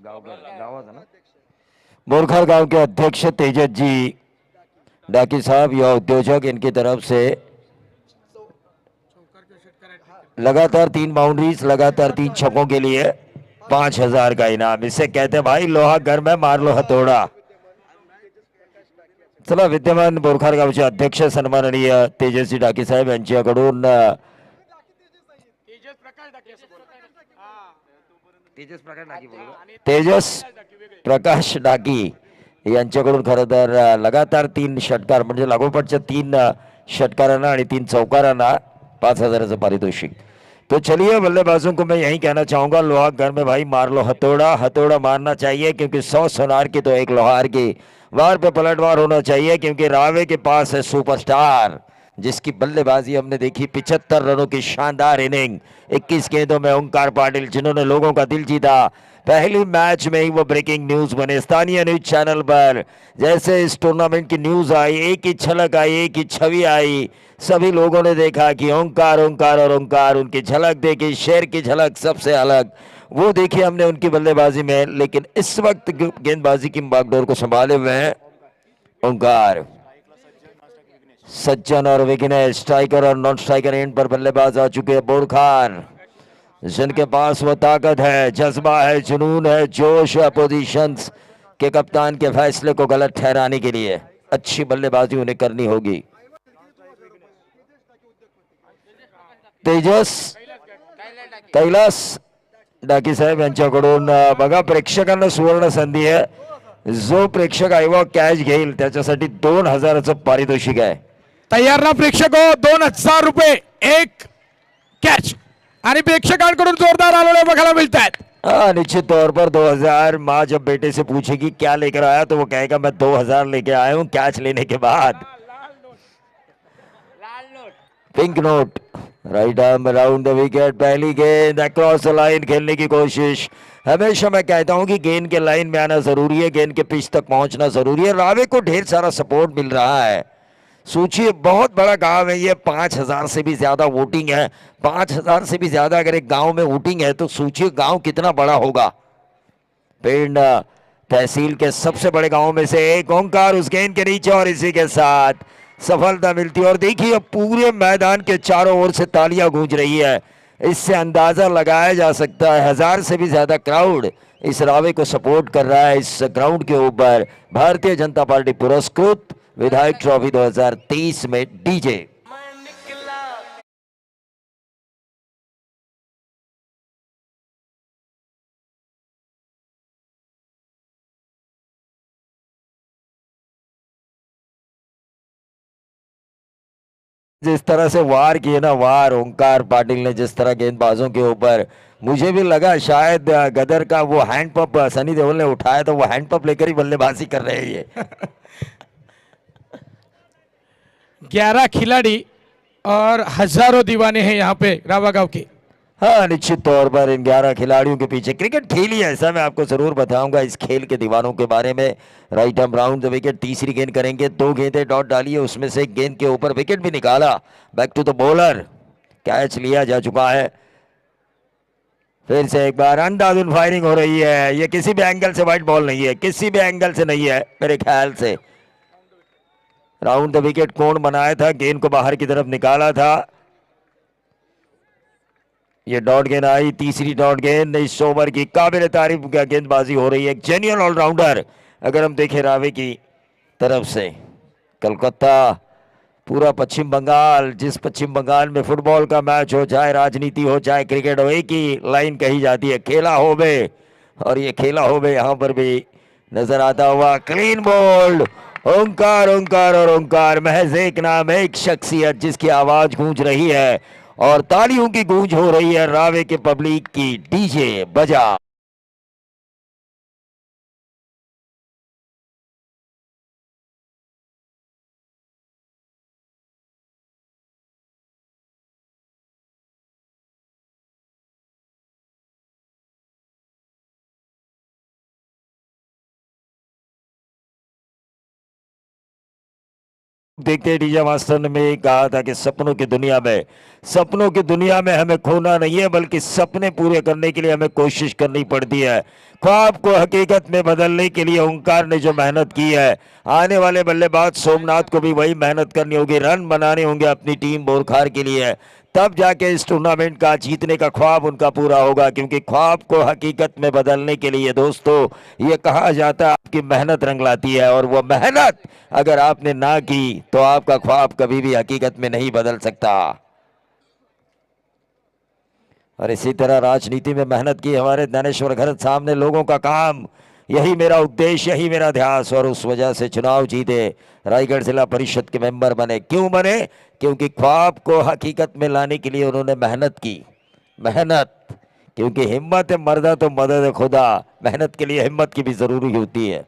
गावाचा ना बोरखर गांव के अध्यक्ष तेजस जी डाकी साहब युवा उद्योजक, इनकी तरफ से लगातार 3 बाउंड्रीज, लगातार 3 छक्कों के लिए 5,000 का इनाम। इसे कहते हैं भाई लोहा घर में मार लो हथौड़ा। चला विद्यमान बोरखर गावचे अध्यक्ष सन्माननीय तेजस्वी डाके साहेब यांच्याकडून तेजस प्रकाश डाकी यांच्याकडून खरं तर लगातार 3 षटकार म्हणजे लागोपाठच्या 3 षटकारांना आणि 3 चौकारांना 5,000 पारितोषिक। तो चलिए बल्लेबाजों को मैं यही कहना चाहूंगा, लोहा घर में भाई मार लो हथौड़ा, हथौड़ा मारना चाहिए क्योंकि 100 सोनार की तो एक लोहार की। वार पे पलटवार होना चाहिए क्योंकि रावे के पास है सुपरस्टार, जिसकी बल्लेबाजी हमने देखी। 75 रनों की शानदार इनिंग, 21 गेंदों में ओंकार पाटिल जिन्होंने लोगों का दिल जीता। पहली मैच में ही वो ब्रेकिंग न्यूज बने। स्थानीय न्यूज चैनल पर जैसे इस टूर्नामेंट की न्यूज आई, एक ही छलक आई, एक ही छवि आई, सभी लोगों ने देखा कि ओंकार ओंकार और ओंकार। उनकी झलक देखी, शेर की झलक सबसे अलग वो देखी हमने उनकी बल्लेबाजी में। लेकिन इस वक्त गेंदबाजी की बागडोर को संभाले हुए हैं ओंकार। सज्जन और विघ्नेश स्ट्राइकर और नॉन स्ट्राइकर एंड पर बल्लेबाज आ चुके हैं। बोरखार जिनके पास वो ताकत है, जज्बा है, जुनून है, जोश है, पोजीशंस के कप्तान के फैसले को गलत ठहराने के लिए अच्छी बल्लेबाजी उन्हें करनी होगी। तेजस कैलास डाकी साहेब यांच्याकडून बघा प्रेक्षकांना सुवर्ण संधी आहे। जो प्रेक्षक आईवा कॅच घेईल त्याच्यासाठी 2,000चं पारितोषिक आहे। तयार ना प्रेक्षको, 2,000 रुपये एक कॅच आणि प्रेक्षकांकडून जोरदार आलोले बघायला मिळत आहेत। निश्चित तौर पर 2,000। माँ जब बेटे से पूछेगी क्या लेकर आया तो वो कहेगा मैं 2,000 लेके आया हूं कैच लेने के बाद। Pink note right arm around the wicket. पहली गेंद अक्रॉस द लाइन खेलने की कोशिश। हमेशा मैं कहता हूं कि गेंद के लाइन में आना जरूरी है, गेंद के पिच तक पहुंचना जरूरी है। रावे को ढेर सारा सपोर्ट मिल रहा है। सोचिए बहुत बड़ा गांव है ये, 5,000 से भी ज्यादा वोटिंग है। 5,000 से भी ज्यादा अगर एक गांव में वोटिंग है तो सोचिए गांव कितना बड़ा होगा। पिंड तहसील के सबसे बड़े गांव में से एक। ओंकार उस गेंद के नीचे और इसी के साथ सफलता मिलती है। और देखिए पूरे मैदान के चारों ओर से तालियां गूंज रही है। इससे अंदाजा लगाया जा सकता है 1,000 से भी ज्यादा क्राउड इस रावे को सपोर्ट कर रहा है। इस ग्राउंड के ऊपर भारतीय जनता पार्टी पुरस्कृत विधायक ट्रॉफी 2023 में डीजे। जिस तरह से वार किए ना, वार ओंकार पाटिल ने जिस तरह गेंदबाजों के ऊपर, मुझे भी लगा शायद गदर का वो हैंड पंप सनी देओल ने उठाया तो वो हैंड पंप लेकर ही बल्लेबाजी कर रहे हैं ये। 11 खिलाड़ी और हजारों दीवाने हैं यहाँ पे रावा गांव के। हाँ निश्चित तौर पर इन 11 खिलाड़ियों के पीछे क्रिकेट खेल ही ऐसा, मैं आपको जरूर बताऊंगा इस खेल के दीवानों के बारे में। Right arm round the wicket, तीसरी गेंद करेंगे। 2 गेंदें डॉट डाली है, उसमें से एक गेंद के ऊपर विकेट भी निकाला। Back to the bowler, catch लिया जा चुका है। फिर से एक बार अंधाधुन फायरिंग हो रही है। ये किसी भी एंगल से व्हाइट बॉल नहीं है, किसी भी एंगल से नहीं है मेरे ख्याल से। राउंड द विकेट कोण बनाया था, गेंद को बाहर की तरफ निकाला था। ये डॉट गेंद आई, तीसरी डॉट गेंद इस ओवर की। काबिल तारीफ गेंदबाजी हो रही है, एक जेन्युइन ऑलराउंडर अगर हम देखें रावे की तरफ से। कलकत्ता, पूरा पश्चिम बंगाल, जिस पश्चिम बंगाल में फुटबॉल का मैच हो, चाहे राजनीति हो, चाहे क्रिकेट हो, एक ही लाइन कही जाती है, खेला होवे। और ये खेला होवे यहां पर भी नजर आता हुआ। क्लीन बोल्ड ओंकार, ओंकार और ओंकार, महज एक नाम, एक शख्सियत जिसकी आवाज गूंज रही है और तालियों की गूंज हो रही है रावे के पब्लिक की। डीजे बजा। देखते टीचर मास्टर ने में कहा था कि सपनों की दुनिया में हमें खोना नहीं है, बल्कि सपने पूरे करने के लिए हमें कोशिश करनी पड़ती है। ख्वाब को हकीकत में बदलने के लिए ओंकार ने जो मेहनत की है, आने वाले बल्लेबाज सोमनाथ को भी वही मेहनत करनी होगी, रन बनाने होंगे अपनी टीम बोरखार के लिए, तब जाके इस टूर्नामेंट का जीतने का ख्वाब उनका पूरा होगा। क्योंकि ख्वाब को हकीकत में बदलने के लिए दोस्तों ये कहा जाता है आपकी मेहनत रंग लाती है, और वो मेहनत अगर आपने ना की तो आपका ख्वाब कभी भी हकीकत में नहीं बदल सकता। और इसी तरह राजनीति में मेहनत की हमारे ज्ञानेश्वर घरत साहब ने, लोगों का काम, यही मेरा उद्देश्य, यही मेरा ध्यास, और उस वजह से चुनाव जीते, रायगढ़ जिला परिषद के मेंबर बने। क्यों बने? क्योंकि ख्वाब को हकीकत में लाने के लिए उन्होंने मेहनत की। मेहनत, क्योंकि हिम्मत है मर्दा तो मदद है खुदा, मेहनत के लिए हिम्मत की भी जरूरी होती है।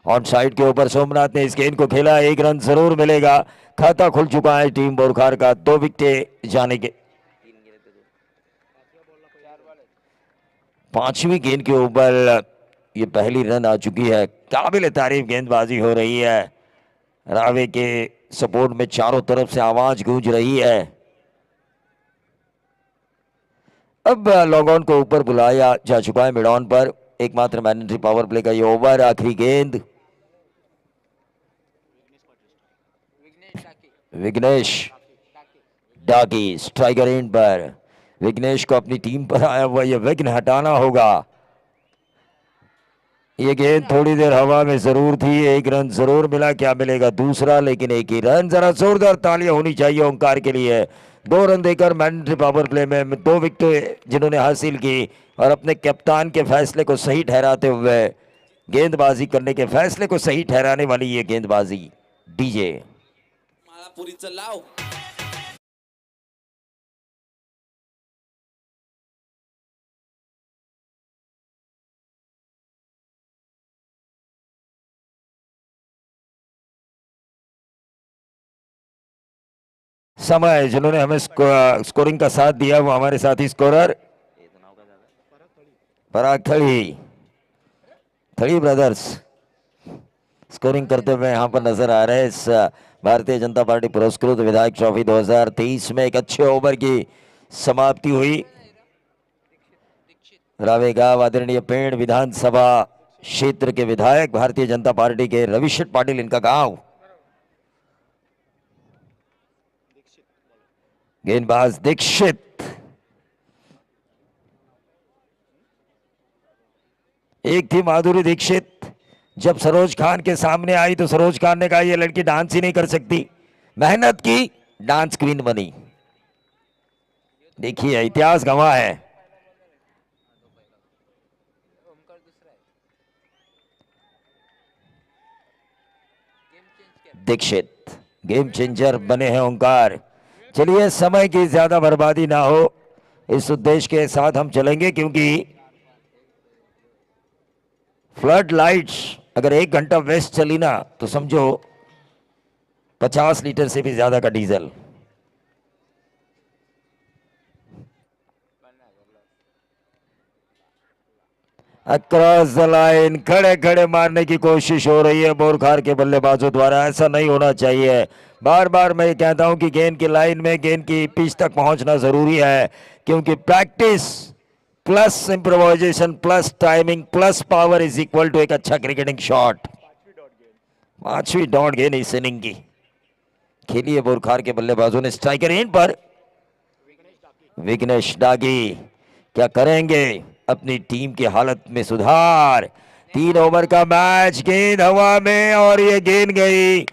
ऑन साइड के ऊपर सोमनाथ ने इस गेंद को खेला, 1 रन जरूर मिलेगा, खाता खुल चुका है टीम बोरखार का, 2 विकेटें जाने के। 5वीं गेंद के ऊपर ये पहली रन आ चुकी है। काबिल तारीफ गेंदबाजी हो रही है, रावे के सपोर्ट में चारों तरफ से आवाज गूंज रही है। अब लॉन्ग ऑन को ऊपर बुलाया जा चुका है मिड ऑन पर, एकमात्र मैंडेटरी पावर प्ले का ये ओवर। आखिरी गेंद विघ्नेश डाकी स्ट्राइकर एंड पर। विघ्नेश को अपनी टीम पर आया हुआ ये विघ्न हटाना होगा। ये गेंद थोड़ी देर हवा में जरूर थी, 1 रन जरूर मिला, क्या मिलेगा दूसरा, लेकिन 1 ही रन। जरा जोरदार तालियां होनी चाहिए ओंकार के लिए। 2 रन देकर मैंडेटरी पावर प्ले में 2 विकेट जिन्होंने हासिल की, और अपने कप्तान के फैसले को सही ठहराते हुए, गेंदबाजी करने के फैसले को सही ठहराने वाली ये गेंदबाजी। डीजे माळापुरीचं लाव समय जिन्होंने हमें स्कोरिंग का साथ दिया वो हमारे साथी स्कोरर पराग थड़ी ब्रदर्स स्कोरिंग करते हुए यहां पर नजर आ रहे हैं। इस भारतीय जनता पार्टी पुरस्कृत विधायक ट्रॉफी 2023 में एक अच्छे ओवर की समाप्ति हुई। रावे गांव आदरणीय पेड़ विधानसभा क्षेत्र के विधायक भारतीय जनता पार्टी के रविशेठ पाटिल इनका गांव। गेंदबाज दीक्षित, एक थी माधुरी दीक्षित, जब सरोज खान के सामने आई तो सरोज खान ने कहा ये लड़की डांस ही नहीं कर सकती, मेहनत की, डांस क्वीन बनी। देखिए इतिहास गवाह है। दीक्षित गेम चेंजर बने हैं ओंकार। चलिए समय की ज्यादा बर्बादी ना हो, इस उद्देश्य के साथ हम चलेंगे, क्योंकि फ्लड लाइट्स अगर 1 घंटा वेस्ट चली ना तो समझो 50 लीटर से भी ज्यादा का डीजल। अक्रॉस द लाइन खड़े खड़े मारने की कोशिश हो रही है बोरखार के बल्लेबाजों द्वारा, ऐसा नहीं होना चाहिए। बार बार मैं कहता हूं कि गेंद की लाइन में, गेंद की पिच तक पहुंचना जरूरी है, क्योंकि practice plus improvisation plus timing plus power is equal to एक अच्छा क्रिकेटिंग शॉट। 5वीं डॉट गेंद इस इनिंग की खेली है बोरखार के बल्लेबाजों ने। स्ट्राइकर एंड पर विघ्नेश डागी क्या करेंगे अपनी टीम की हालत में सुधार। 3 ओवर का मैच, गेंद हवा में और ये गेंद गई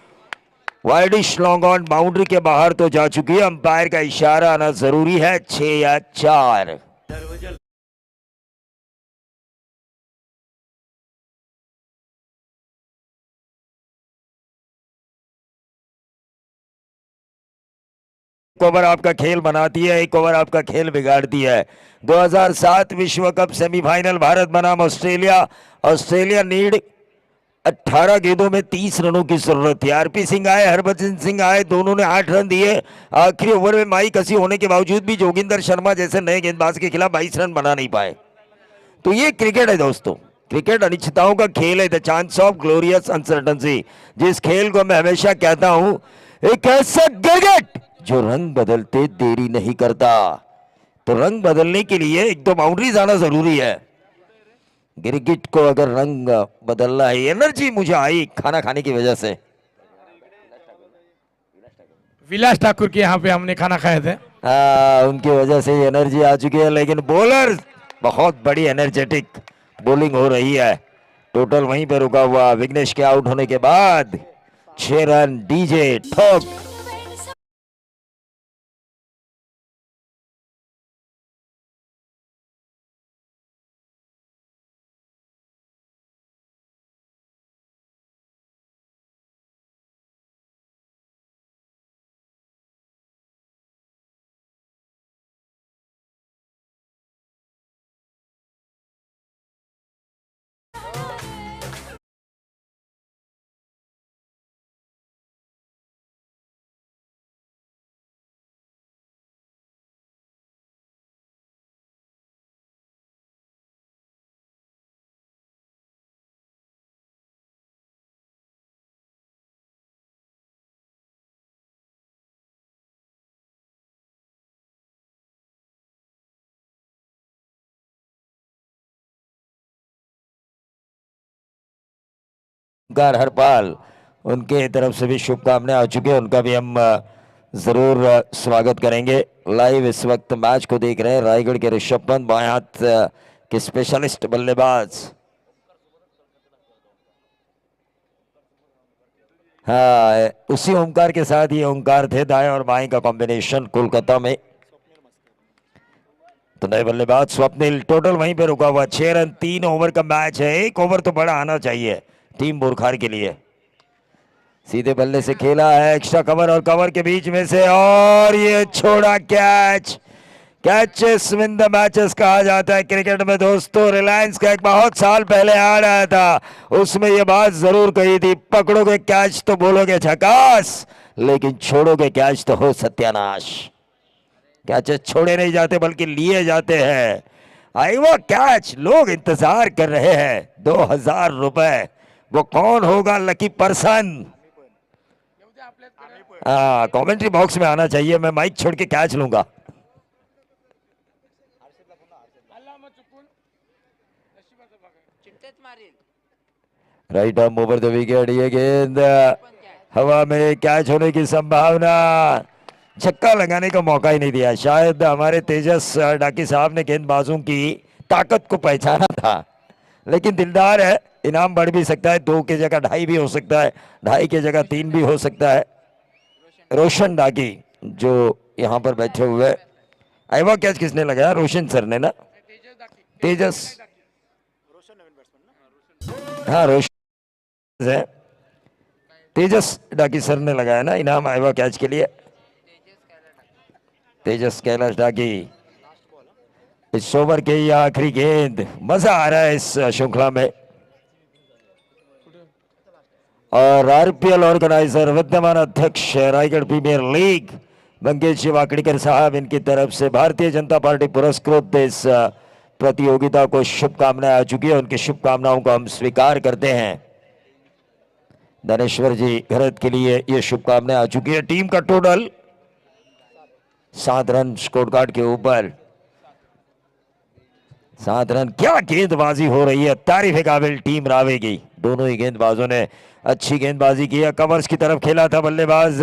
वाइडिश लॉन्ग ऑन, बाउंड्री के बाहर तो जा चुकी है, अंपायर का इशारा आना जरूरी है। 6 या 4। ओवर आपका खेल बनाती है, 1 ओवर आपका खेल बिगाड़ती है। 2007 विश्व कप सेमीफाइनल भारत बनाम ऑस्ट्रेलिया। ऑस्ट्रेलिया नीड 18 गेंदों में 30 रनों की जरूरत थी। आरपी सिंह आए, हरभजन सिंह आए, दोनों ने 8 रन दिए। आखिरी ओवर में माई कसी होने के बावजूद भी जोगिंदर शर्मा जैसे नए गेंदबाज के खिलाफ 22 रन बना नहीं पाए। तो ये क्रिकेट है दोस्तों, क्रिकेट अनिश्चितताओं का खेल है, द चांस ऑफ ग्लोरियस अनसर्टनसी। जिस खेल को मैं हमेशा कहता हूं, एक ऐसा क्रिकेट जो रंग बदलते देरी नहीं करता। तो रंग बदलने के लिए एक दो बाउंड्रीज आना जरूरी है। क्रिकेट को अगर रंग बदलना है, एनर्जी मुझे आई खाना खाने की वजह से। विलास ठाकुर के यहाँ पे हमने खाना खाए थे। उनकी वजह से एनर्जी आ चुकी है, लेकिन बॉलर बहुत बड़ी एनर्जेटिक बॉलिंग हो रही है। टोटल वहीं पे रुका हुआ विघ्नेश के आउट होने के बाद 6 रन डीजे ठोक। ओंकार हरपाल, उनके तरफ से भी शुभकामनाएं आ चुकी है, उनका भी हम जरूर स्वागत करेंगे। लाइव इस वक्त मैच को देख रहे हैं रायगढ़ के ऋषभ पंत, बाएं हाथ के स्पेशलिस्ट बल्लेबाज। हाँ, उसी ओंकार के साथ ये ओंकार थे, दाएं और बाएं का कॉम्बिनेशन कोलकाता में। तो नए बल्लेबाज स्वप्निल, टोटल वहीं पे रुका हुआ 6 रन। 3 ओवर का मैच है, एक ओवर तो बड़ा आना चाहिए टीम बुरखार के लिए। सीधे बल्ले से खेला है, एक्स्ट्रा कवर और कवर के बीच में से, और ये छोड़ा catch. Catches win the matches कहा जाता है क्रिकेट में दोस्तों। रिलायंस का एक बहुत साल पहले आ रहा था, उसमें ये बात जरूर कही थी, पकड़ोगे कैच तो बोलोगे झकास, लेकिन छोड़ोगे कैच तो हो सत्यानाश। कैचेस छोड़े नहीं जाते बल्कि लिए जाते हैं। आई वो कैच, लोग इंतजार कर रहे हैं। 2000 रुपए, वो कौन होगा लकी पर्सन? कमेंट्री बॉक्स में आना चाहिए, मैं माइक छोड़ के कैच लूंगा। Right arm over the wicket, ये गेंद हवा में, कैच होने की संभावना। छक्का लगाने का मौका ही नहीं दिया। शायद हमारे तेजस डाकी साहब ने गेंदबाजों की ताकत को पहचाना था, लेकिन दिलदार है, इनाम बढ़ भी सकता है। 2 की जगह 2.5 भी हो सकता है, 2.5 की जगह 3 भी हो सकता है। रोशन डाकी जो यहाँ पर बैठे हुए, आईवा कैच किसने लगाया? रोशन सर ने ना, तेजस, हाँ रोशन है, तेजस डाकी सर ने लगाया ना इनाम आईवा कैच के लिए। तेजस कैलाश डाकी, इस ओवर के ये आखिरी गेंद। मजा आ रहा है इस श्रृंखला में। और आरपीएल ऑर्गेनाइजर, विद्यमान अध्यक्ष रायगढ़ प्रीमियर लीग मंगेश जी वाकड़ीकर साहब, इनकी तरफ से भारतीय जनता पार्टी पुरस्कृत इस प्रतियोगिता को शुभकामनाएं आ चुकी है। उनकी शुभकामनाओं को हम स्वीकार करते हैं। धनेश्वर जी घरत के लिए ये शुभकामनाएं आ चुकी है। टीम का टोटल 7 रन स्कोर कार्ड के ऊपर, 7 रन। क्या गेंदबाजी हो रही है, तारीफ काबिल टीम रावे की। दोनों ही गेंदबाजों ने अच्छी गेंदबाजी की है। कवर्स की तरफ खेला था बल्लेबाज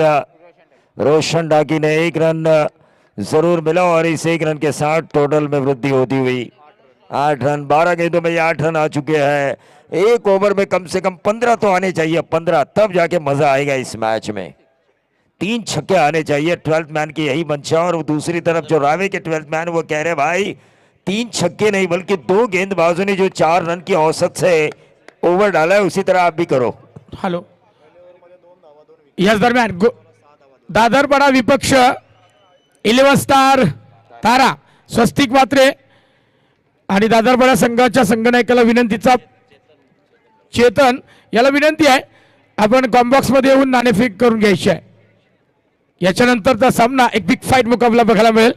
रोशन डाकी ने, 1 रन जरूर मिला, और इस 1 रन के साथ टोटल में वृद्धि होती हुई 8 रन। 12 गेंदों में ये 8 रन आ चुके हैं। एक ओवर में कम से कम 15 तो आने चाहिए, 15, तब जाके मजा आएगा इस मैच में। 3 छक्के आने चाहिए, 12th मैन की यही मंशा। और दूसरी तरफ जो रावे के 12th मैन, वो कह रहे भाई 3 छक्के नहीं बल्कि 2 गेंदबाजों ने जो 4 रन की औसत से ओवर डाला है, उसी तरह आप भी करो। हॅलो, याच दरम्यान दादरपाडा विपक्ष 11 स्टार तारा स्वस्तिक मात्रे आणि दादरपाडा संघाच्या संघनायकाला विनंतीचा, चेतन याला विनंती आहे आपण कॉम्बॉक्स मध्ये येऊन नाणेफेक करून घ्यायची आहे। याच्यानंतरचा सामना एक बिग फाईट मुकाबला बघायला मिळेल।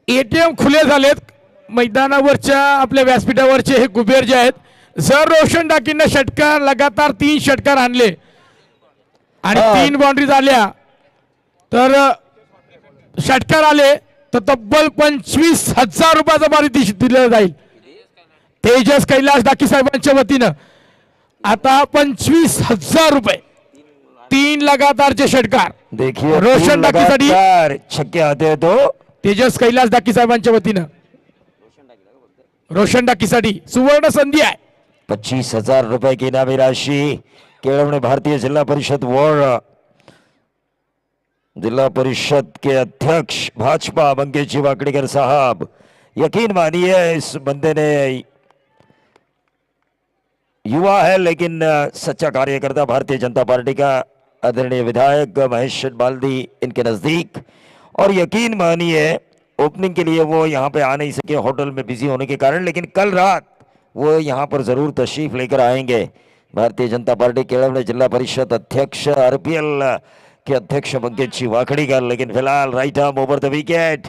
एटीएम खुले झालेत मैदानावरच्या आपल्या व्यासपीठावरचे हे कुबेर जे आहेत जर रोशन डाकीनं षटकार लगातार 3 षटकार आणले आणि हा. 3 बाउंड्री झाल्या तर षटकार आले तर तब्बल 25,000 रुपयाचं पारितोषिक दिलं जाईल तेजस कैलास डाकी साहेबांच्या वतीनं आता 25,000 रुपये 3 लगातारचे षटकार देखिए रोशन तीन डाकीसाठी लगातार छक्के आते हैं तो तेजस कैलास डाकी साहेबांच्या वतीनं रोशन डाकीसाठी सुवर्ण संधी आहे 25,000 रुपए की इनामी राशि केळवणे भारतीय जिला परिषद वार्ड जिला परिषद के अध्यक्ष भाजपा मंगेश वाकड़ीकर साहब यकीन मानिए इस बंदे ने युवा है लेकिन सच्चा कार्यकर्ता भारतीय जनता पार्टी का आदरणीय विधायक महेश बाल्दी इनके नजदीक और यकीन मानिए ओपनिंग के लिए वो यहाँ पे आ नहीं सके होटल में बिजी होने के कारण लेकिन कल रात वो यहाँ पर जरूर तशरीफ लेकर आएंगे भारतीय जनता पार्टी केळवणे जिला परिषद अध्यक्ष आरपीएल के अध्यक्ष मंगेश वाकड़ीकर लेकिन फिलहाल right arm over the wicket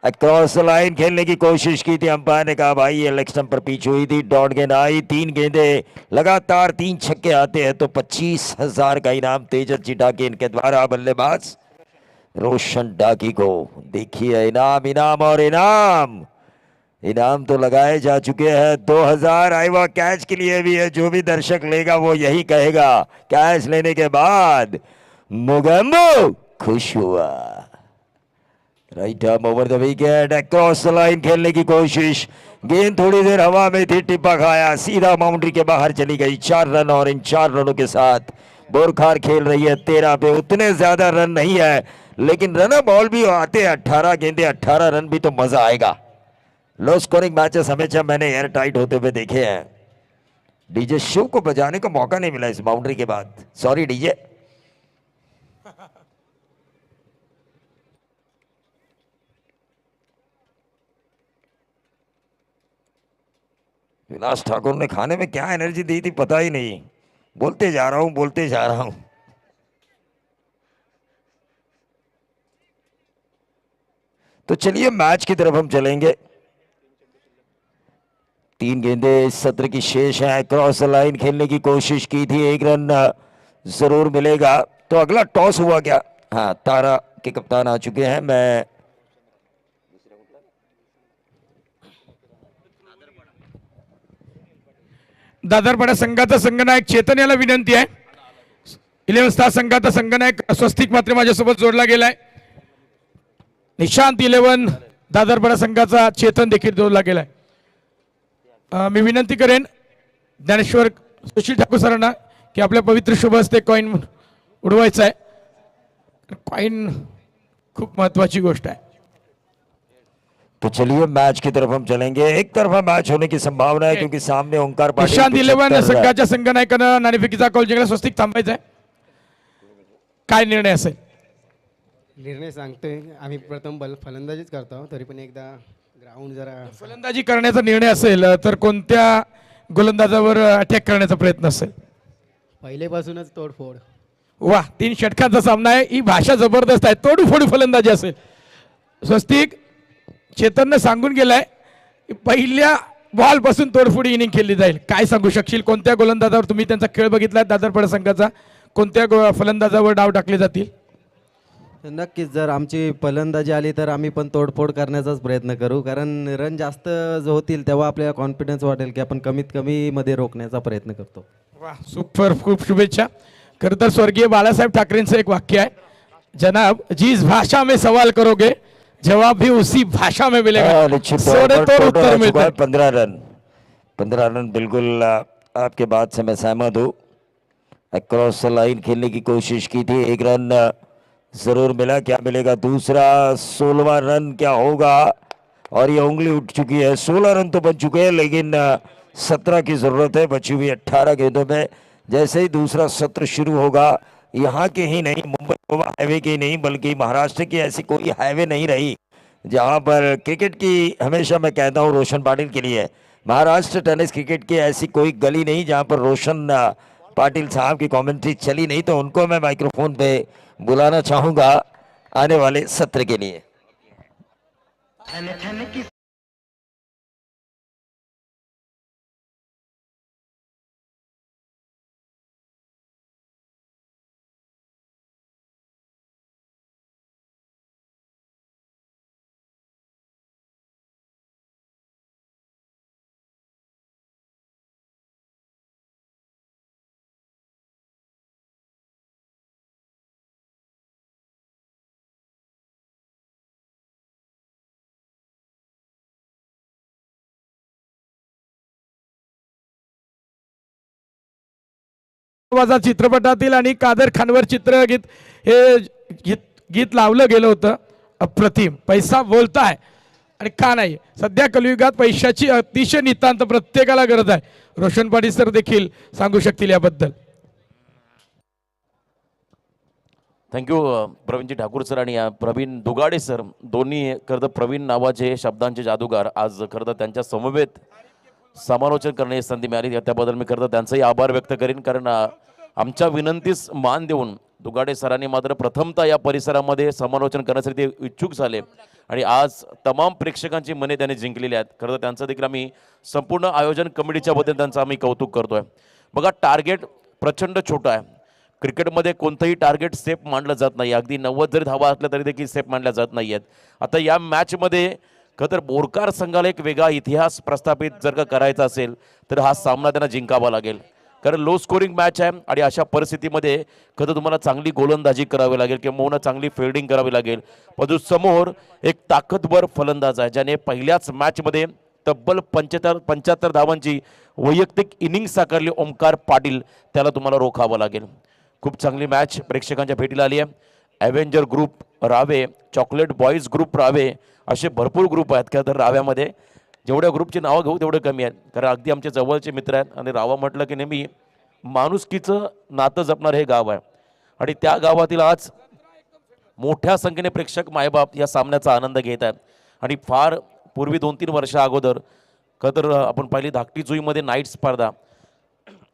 across line खेलने की कोशिश की थी अंपायर ने कहा भाई ये लेग स्टंप पर पिच हुई थी डॉट गेंद आई 3 गेंदे लगातार 3 छक्के आते हैं तो 25,000 का इनाम तेजस जी डाकी इनके द्वारा बल्लेबाज रोशन डाकी को देखिए इनाम इनाम और इनाम इनाम तो लगाए जा चुके हैं 2,000 आईवा कैच के लिए भी है जो भी दर्शक लेगा वो यही कहेगा कैच लेने के बाद मुगम्बो खुश हुआ right arm over the wicket across line खेलने की कोशिश गेंद थोड़ी देर हवा में थी टिप्पा खाया सीधा बाउंड्री के बाहर चली गई 4 रन और इन 4 रनों के साथ बोरखार खेल रही है 13 पे उतने ज्यादा रन नहीं है लेकिन रन बॉल भी आते 18 गेंदे 18 रन भी तो मजा आएगा लो स्कोरिंग मैचेस हमेशा मैंने एयर टाइट होते हुए देखे हैं डीजे शिव को बजाने का मौका नहीं मिला इस बाउंड्री के बाद सॉरी डीजे विलास ठाकुर ने खाने में क्या एनर्जी दी थी पता ही नहीं बोलते जा रहा हूं तो चलिए मैच की तरफ हम चलेंगे 3 गेंदे इस सत्र की शेष है क्रॉस लाइन खेलने की कोशिश की थी 1 रन जरूर मिलेगा तो अगला टॉस हुआ क्या हाँ तारा के कप्तान आ चुके हैं मैं दादरपाडा संघाचा संघनायक चेतन याला विनंती आहे 11 स्टार संघाचा संघनायक स्वस्तिक मात्र माझ्यासोबत जोडला गेलाय निशांत 11 दादरपाडा संघाचा चेतन देखील जोडला गेलाय मी विनंती करेन ज्ञानेश्वर सुशील ठाकूर सरांना की आपल्या पवित्र शुभ हस्ते कॉइन उडवायचा आहे कॉइन खूप महत्वाची गोष्ट आहे तो चलिए मैच की तरफ हम चलेंगे एक तरफा मैच होने की संभावना है क्योंकि सामने ओंकार पाटील निशांत 11 75 संघाच्या संघनायकानं नाणेफेकीचा कौल जिंकला स्वस्तिक थांबायचा आहे काय निर्णय असेल निर्णय सांगतोय आम्ही प्रथम फलंदाजीच करतो तरी पण एकदा ग्राउंड जरा फलंदाजी करण्याचा निर्णय असेल तर कोणत्या गोलंदाजावर अटॅक करण्याचा प्रयत्न असेल पहिलेपासूनच तोडफोड वा 3 षटकांचा सामना आहे ही भाषा जबरदस्त आहे तोडफोड फलंदाजी असेल स्वस्तिक चेतनने सांगून गेलाय पहिल्या बॉल पासून तोडफोडी इनिंग खेळली जाईल काय सांगू शकशील कोणत्या गोलंदाजावर तुम्ही त्यांचा खेळ बघितलाय दादरपाडा संघाचा कोणत्या फलंदाजावर डाव टाकले जातील नक्कीच जर आमची फलंदाजी आली तर आम्ही पण तोडफोड करण्याचाच प्रयत्न करू कारण रन जास्त जो होतील तेव्हा आपल्याला कॉन्फिडन्स वाटेल की आपण कमीत कमी मध्ये रोखण्याचा प्रयत्न करतो वा सुपर खूप शुभेच्छा खरं तर स्वर्गीय बाळासाहेब ठाकरेंचं एक वाक्य आहे जनाब जिस भाषा में सवाल करोगे जवाब भी उसी भाषा में मिलेगा निश्चित सोने तौर तोड़ पर उत्तर टोटल मिलता है 15 रन बिल्कुल आपके बात से मैं सहमत हूँ अक्रॉस लाइन खेलने की कोशिश की थी 1 रन जरूर मिला क्या मिलेगा दूसरा 16वां रन क्या होगा और ये उंगली उठ चुकी है 16 रन तो बन चुके हैं लेकिन 17 की जरूरत है बची हुई 18 गेंदों में जैसे ही दूसरा सत्र शुरू होगा यहाँ के ही नहीं मुंबई गोवा हाईवे के ही नहीं बल्कि महाराष्ट्र की ऐसी कोई हाईवे नहीं रही जहाँ पर क्रिकेट की हमेशा मैं कहता हूँ रोशन पाटिल के लिए महाराष्ट्र टेनिस क्रिकेट की ऐसी कोई गली नहीं जहाँ पर रोशन पाटिल साहब की कमेंट्री चली नहीं तो उनको मैं माइक्रोफोन पे बुलाना चाहूँगा आने वाले सत्र के लिए आवाजात चित्रपटातील आणि कादर खानवर चित्रगीत हे गीत लावलं गेलं होतं. अप्रतिम पैसा बोलताय आणि का नाही. सध्या कलियुगात पैशाची अतिशय नितांत प्रत्येकाला गरज आहे. रोशन पाटील सर देखील सांगू शकतील याबद्दल. थँक्यू प्रवीणजी ठाकूर सर आणि प्रवीण दुगाडे सर, दोन्ही खरं तर प्रवीण नावाचे शब्दांचे जादूगार आज खरं तर त्यांच्या समवेत समालोचन करण्याची संधी मिळाली. त्याबद्दल मी खरं तर त्यांचाही आभार व्यक्त करेन, कारण आमच्या विनंतीस मान देऊन दुगाडे सरांनी मात्र प्रथमतः या परिसरामध्ये समालोचन करण्यासाठी ते इच्छुक झाले आणि आज तमाम प्रेक्षकांची मने त्यांनी जिंकलेली आहेत. खरं तर त्यांचं देखील आम्ही संपूर्ण आयोजन कमिटीच्या बद्दल त्यांचं आम्ही कौतुक करतोय. बघा, टार्गेट प्रचंड छोटं आहे. क्रिकेटमध्ये कोणतंही टार्गेट सेफ मानलं जात नाही. अगदी 90 जरी धावा असल्या तरी देखील सेफ मानल्या जात नाही आहेत. आता या मॅचमध्ये खरं तर बोरकार संघाला एक वेगळा इतिहास प्रस्थापित जर का करायचा असेल तर हा सामना त्यांना जिंकावा लागेल, कारण लो स्कोरिंग मॅच आहे आणि अशा परिस्थितीमध्ये खरं तुम्हाला चांगली गोलंदाजी करावी लागेल किंवा चांगली फिल्डिंग करावी लागेल. पण समोर एक ताकदवर फलंदाज आहे ज्याने पहिल्याच मॅचमध्ये तब्बल 75 धावांची वैयक्तिक इनिंग्स साकारली, ओमकार पाटील, त्याला तुम्हाला रोखावं लागेल. खूप चांगली मॅच प्रेक्षकांच्या भेटीला आली आहे. ॲव्हेंजर ग्रुप रावे, चॉकलेट बॉईज ग्रुप रावे, असे भरपूर ग्रुप आहेत. का तर राव्यामध्ये जेवढ्या ग्रुपची नावं घेऊ तेवढं कमी आहेत, कारण अगदी आमचे जवळचे मित्र आहेत आणि रावा म्हटलं की नेहमी माणुसकीचं नातं जपणारं हे गाव आहे आणि त्या गावातील आज मोठ्या संख्येने प्रेक्षक मायबाप या सामन्याचा आनंद घेत आहेत. आणि फार पूर्वी 2-3 वर्षा अगोदर खतर आपण पाहिली धाकटी जुईमध्ये नाईट स्पर्धा.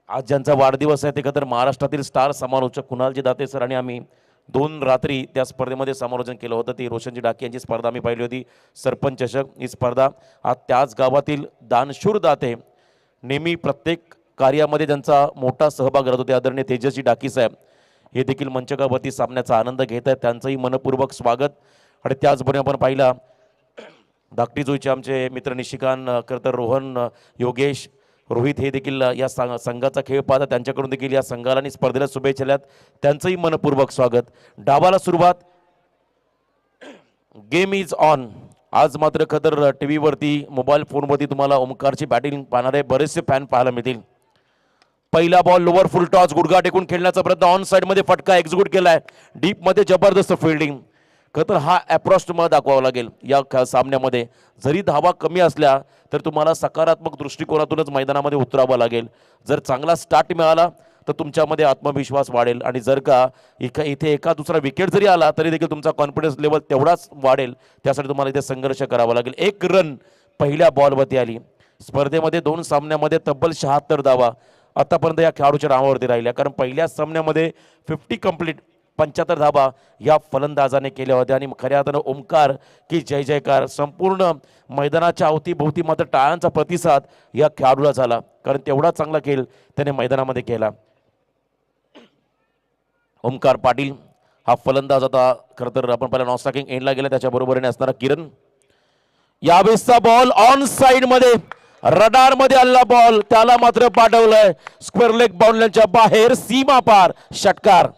आज ज्यांचा वाढदिवस आहे ते खतर महाराष्ट्रातील स्टार समालोचक कुणालजी दाते सर आणि आम्ही 2 रात्री त्या स्पर्धेमध्ये समालोचन केलं होतं. ती रोशनजी डाके यांची स्पर्धा आम्ही पाहिली होती, सरपंच चषक ही स्पर्धा. आज त्याच गावातील दानशूर दाते, नेहमी प्रत्येक कार्यामध्ये ज्यांचा मोठा सहभाग राहतो, ते आदरणीय तेजस्वी डाकी साहेब हे देखील मंचकावरती सामन्याचा आनंद घेत आहेत. त्यांचंही मनपूर्वक स्वागत. आणि त्याचबरोबर आपण पाहिला धाकटी जोईचे आमचे मित्र निशिकांत, खरं तर रोहन, योगेश, रोहित हे देखील या संघाचा खेळ पाहतात. त्यांच्याकडून देखील या संघाला आणि स्पर्धेला शुभेच्छा दिल्यात, त्यांचंही मनपूर्वक स्वागत. डावाला सुरुवात, गेम इज ऑन. आज मात्र खतर टी व्हीवरती, मोबाईल फोनवरती तुम्हाला ओमकारची बॅटिंग पाहणारे बरेचसे फॅन पाहायला मिळतील. पहिला बॉल लोअर फुल टॉस, गुडघा टेकून खेळण्याचा प्रयत्न, ऑन साईडमध्ये फटका एक्झिक्यूट केलाय, डीपमध्ये जबरदस्त फिल्डिंग. खरं तर हा अप्रॉच तुम्हाला दाखवावा लागेल या सामन्यामध्ये. जरी धावा कमी असल्या तर तुम्हाला सकारात्मक दृष्टिकोनातूनच मैदानामध्ये उतरावं लागेल. जर चांगला स्टार्ट मिळाला तर तुमच्यामध्ये आत्मविश्वास वाढेल आणि जर का इथे एका दुसरा विकेट जरी आला तरी देखील तुमचा कॉन्फिडन्स लेवल तेवढाच वाढेल. त्यासाठी तुम्हाला इथे संघर्ष करावा लागेल. 1 रन पहिल्या बॉलवरती आली. स्पर्धेमध्ये 2 सामन्यामध्ये तब्बल 76 धावा आतापर्यंत या खेळाडूच्या नावावरती राहिल्या, कारण पहिल्या सामन्यामध्ये 50 कंप्लीट 75 धावा या फलंदाजाने केल्या होत्या. आणि खऱ्या अर्थानं ओमकार की जय जयकार. संपूर्ण मैदानाच्या अवतीभोवती मात्र टाळ्यांचा प्रतिसाद या खेळाडूला झाला, कारण तेवढा चांगला खेळ त्याने मैदानामध्ये केला. ओमकार पाटील हा फलंदाज आता खरं तर आपण पहिला नॉस्टॉकिंग एंडला गेला, त्याच्याबरोबरीने असणारा किरण. यावेळेसचा बॉल ऑन साइड मध्ये, रडार मध्ये आलेला बॉल, त्याला मात्र पाठवलंय स्क्वेअर लेग बाउंड्रीच्या बाहेर, सीमा पार, षटकार.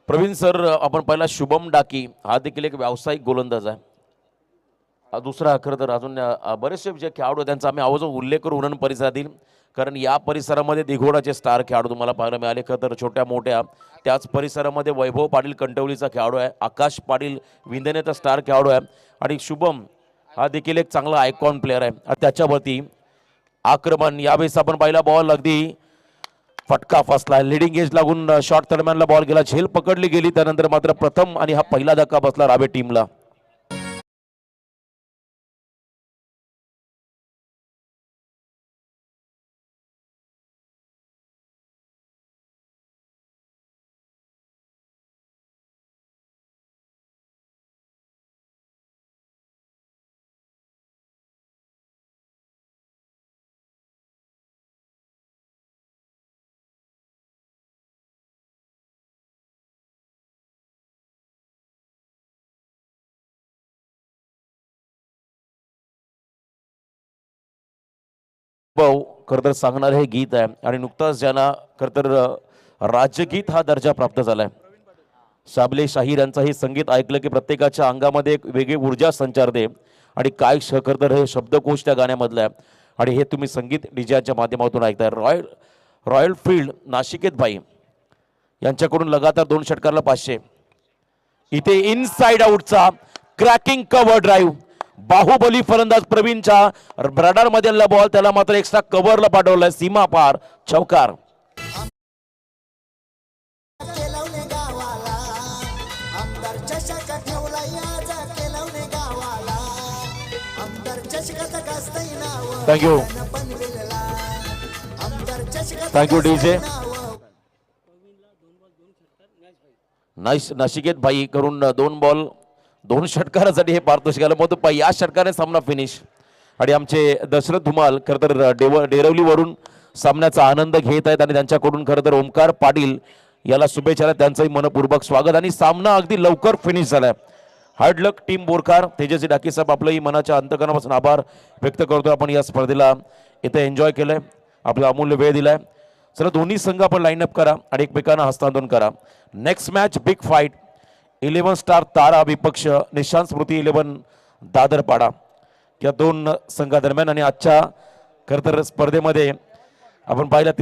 प्रवीण सर, आपण पहिला शुभम डाकी, हा देखील एक व्यावसायिक गोलंदाज आहे. दुसरा खरं तर अजून बरेचसे जे खेळाडू त्यांचा आम्ही आवाज उल्लेख करू उरण परिसरातील, कारण या परिसरामध्ये दिघोडाचे स्टार खेळाडू तुम्हाला पाहायला मिळाले. खरं तर छोट्या मोठ्या त्याच परिसरामध्ये वैभव पाटील कंटवलीचा खेळाडू आहे, आकाश पाटील विंधनेचा स्टार खेळाडू आहे आणि शुभम हा देखील एक चांगला आयकॉन प्लेअर आहे. त्याच्यावरती आक्रमण, यावेळेस आपण पाहिला बॉल अगदी फटका फसला, लिडिंग एज लागून शॉर्ट दरम्यानला बॉल गेला, झेल पकडली गेली, त्यानंतर मात्र प्रथम आणि हा पहिला धक्का बसला रावे टीमला. भाऊ खरं तर सांगणारे हे गीत आहे आणि नुकताच ज्यांना खरं तर राज्यगीत हा दर्जा प्राप्त झालाय. शाबले शाहीर यांचं हे संगीत ऐकलं की प्रत्येकाच्या अंगामध्ये एक वेगळी ऊर्जा संचारते आणि काय खरं तर हे शब्दकोश त्या गाण्यामधलं आहे आणि हे तुम्ही संगीत डीजेच्या माध्यमातून ऐकताय. रॉयल फील्ड नाशिकेत भाई यांच्याकडून लगातार 2 षटकारला 500. इथे इनसाइड आउटचा क्रॅकिंग कव्हर ड्राईव्ह. बाहुबली फलंदाज प्रवीणच्या रडार मध्ये बॉल त्याला मात्र एक्स्ट्रा कव्हरला पाठवलाय. सीमा पार चौकार. Thank you thank you DJ. नाशिकेत भाई करून 2 बॉल 2 षटकारासाठी हे पारितोषिक आलं. मग या षटकाने सामना फिनिश आणि आमचे दशरथ धुमाल खरं तर डेरवलीवरून सामन्याचा आनंद घेत आहेत आणि त्यांच्याकडून खरं तर ओमकार पाटील याला शुभेच्छा. त्यांचंही मनपूर्वक स्वागत आणि सामना अगदी लवकर फिनिश झालाय. Hard luck team Borkar. Tejaswi Dake साहेब आपलंही मनाच्या अंतकरणापासून आभार व्यक्त करतो. आपण या स्पर्धेला इथे एन्जॉय केलंय, आपला अमूल्य वेळ दिलाय. चला दोन्ही संघ आपण लाईनअप करा आणि एकमेकांना हस्तांतरण करा. Next match big fight 11 star Tara विपक्ष निशांत स्मृती 11 दादरपाडा या 2 संघादरम्यान. आणि आजच्या खरं तर स्पर्धेमध्ये आपण पाहिलं